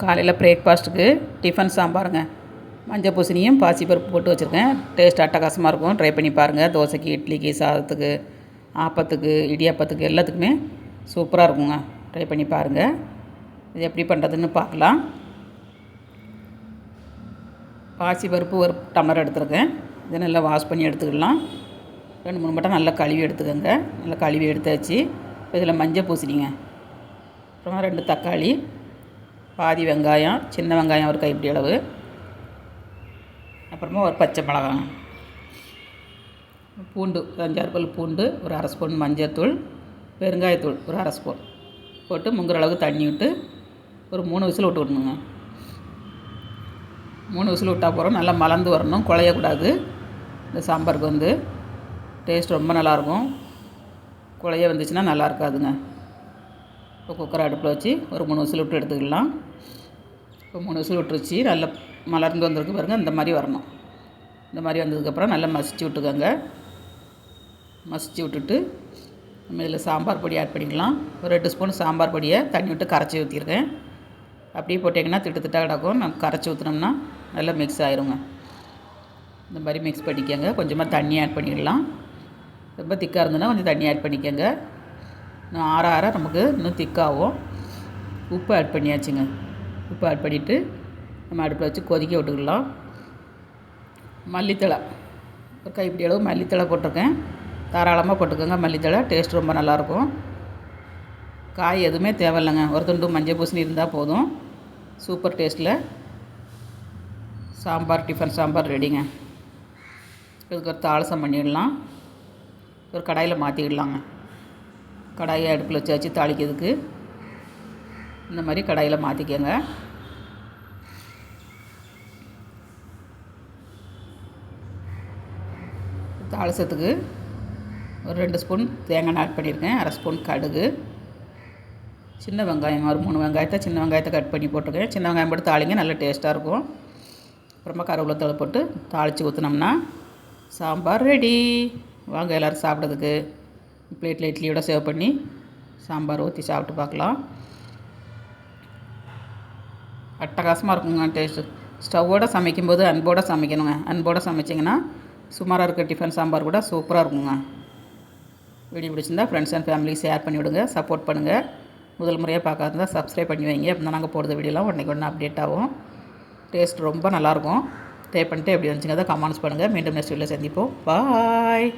காலையில் பிரேக்ஃபாஸ்ட்டுக்கு டிஃபன் சாம்பாருங்க. மஞ்சள் பூசணியும் பாசிப்பருப்பு போட்டு வச்சுருக்கேன். டேஸ்ட் அட்டகாசமாக இருக்கும். ட்ரை பண்ணி பாருங்கள். தோசைக்கு, இட்லிக்கு, சாதத்துக்கு, ஆப்பத்துக்கு, இடியாப்பத்துக்கு எல்லாத்துக்குமே சூப்பராக இருக்குங்க. ட்ரை பண்ணி பாருங்கள். இது எப்படி பண்ணுறதுன்னு பார்க்கலாம். பாசிப்பருப்பு ஒரு டம்ளர் எடுத்துருக்கேன். இதை நல்லா வாஷ் பண்ணி எடுத்துக்கலாம். 2-3 மட்டம் நல்லா கழுவி எடுத்துக்கோங்க. நல்லா கழுவி எடுத்தாச்சு. இதில் மஞ்சள் பூசணிங்க, அப்புறமா 2 தக்காளி, பாதி வெங்காயம், சின்ன வெங்காயம் ஒரு கைப்பிடி அளவு, அப்புறமா ஒரு பச்சை மிளகாய், பூண்டு 5-6 பல் பூண்டு, ஒரு 1/2 ஸ்பூன் மஞ்சள்தூள், பெருங்காயத்தூள் ஒரு 1/2 ஸ்பூன் போட்டு முங்குற அளவுக்கு தண்ணி விட்டு ஒரு 3 விசில் விட்டு விடணுங்க. 3 விசில் விட்டால் போகிறோம். நல்லா மலர்ந்து வரணும், குழையக்கூடாது. இந்த சாம்பாருக்கு டேஸ்ட் ரொம்ப நல்லாயிருக்கும். குழைய வந்துச்சுன்னா நல்லா இருக்காதுங்க. இப்போ குக்கரை அடுப்பில் வச்சு ஒரு 3 விசில் விட்டு எடுத்துக்கலாம். இப்போ 3 விசில் விட்டுருச்சு. நல்லா மலர்ந்து வந்திருக்கு பாருங்கள். இந்த மாதிரி வரணும். இந்த மாதிரி வந்ததுக்கப்புறம் நல்லா மசிச்சு விட்டுக்கோங்க. மசிச்சு விட்டுட்டு நம்ம இதில் சாம்பார் பொடி ஆட் பண்ணிக்கலாம். ஒரு 2 ஸ்பூன் சாம்பார் பொடியை தண்ணி விட்டு கரைச்சி ஊற்றிருக்கேன். அப்படியே போட்டிங்கன்னா திட்டு கிடக்கும். நம்ம கரைச்சி ஊற்றினோம்னா நல்லா மிக்ஸ் ஆயிருங்க. இந்த மாதிரி மிக்ஸ் பண்ணிக்கோங்க. கொஞ்சமாக தண்ணி ஆட் பண்ணிடலாம். ரொம்ப திக்காக இருந்ததுன்னா கொஞ்சம் தண்ணி ஆட் பண்ணிக்கோங்க. இன்னும் ஆற நமக்கு இன்னும் திக்காகும். உப்பு ஆட் பண்ணியாச்சுங்க. உப்பு ஆட் பண்ணிவிட்டு நம்ம அடுப்பில் வச்சு கொதிக்க விட்டுக்கலாம். மல்லித்தழை ஒரு கைப்பிடி அளவு மல்லித்தழை போட்டிருக்கேன். தாராளமாக போட்டுக்கோங்க. மல்லித்தழை டேஸ்ட் ரொம்ப நல்லாயிருக்கும். காய் எதுவுமே தேவையில்லைங்க. ஒரு துண்டு மஞ்சள் பூசணி இருந்தால் போதும். சூப்பர் டேஸ்ட்டில் சாம்பார், டிஃபன் சாம்பார் ரெடிங்க. இதுக்கு ஒரு தாளசம் பண்ணிடலாம். ஒரு கடாயில் மாற்றிக்கிடலாங்க. கடாயை அடுப்பில் வச்சு தாளிக்கிறதுக்கு இந்த மாதிரி கடாயில் மாற்றிக்கோங்க. தாளசத்துக்கு ஒரு 2 ஸ்பூன் தேங்காய் ஆட் பண்ணியிருக்கேன். 1/2 ஸ்பூன் கடுகு, சின்ன வெங்காயம் ஒரு 3 வெங்காயத்தை சின்ன வெங்காயத்தை கட் பண்ணி போட்டிருக்கேன். சின்ன வெங்காயம் போட்டு தாளிங்க, நல்ல டேஸ்ட்டாக இருக்கும். அப்புறமா கருவேப்பிலை போட்டு தாளித்து ஊற்றினோம்னா சாம்பார் ரெடி. வாங்க எல்லோரும் சாப்பிட்றதுக்கு. பிளேட்டில் இட்லியோட சர்வ் பண்ணி சாம்பார் ஊற்றி சாப்பிட்டு பார்க்கலாம். அட்டகாசமாக இருக்குங்க டேஸ்ட்டு. ஸ்டவ்வோடு சமைக்கும்போது அன்போடு சமைக்கணுங்க. அன்போடு சமைச்சிங்கன்னா சுமாராக இருக்க டிஃபன் சாம்பார் கூட சூப்பராக இருக்குங்க. வீடியோ பிடிச்சிருந்தா ஃப்ரெண்ட்ஸ் அண்ட் ஃபேமிலிக்கு ஷேர் பண்ணி விடுங்க. சப்போர்ட் பண்ணுங்கள். முதல் முறையாக பார்க்காதா சப்ஸ்கிரைப் பண்ணி வைங்க. அப்போ தான் நாங்கள் போடுற வீடியோலாம் உடனே அப்டேட் ஆகும். டேஸ்ட் ரொம்ப நல்லாயிருக்கும். ட்ரை பண்ணிட்டு எப்படி வந்துச்சுங்க அதை கமெண்ட்ஸ் பண்ணுங்கள். மீண்டும் நெக்ஸ்ட் வீடியோவில் சந்திப்போம். பாய்.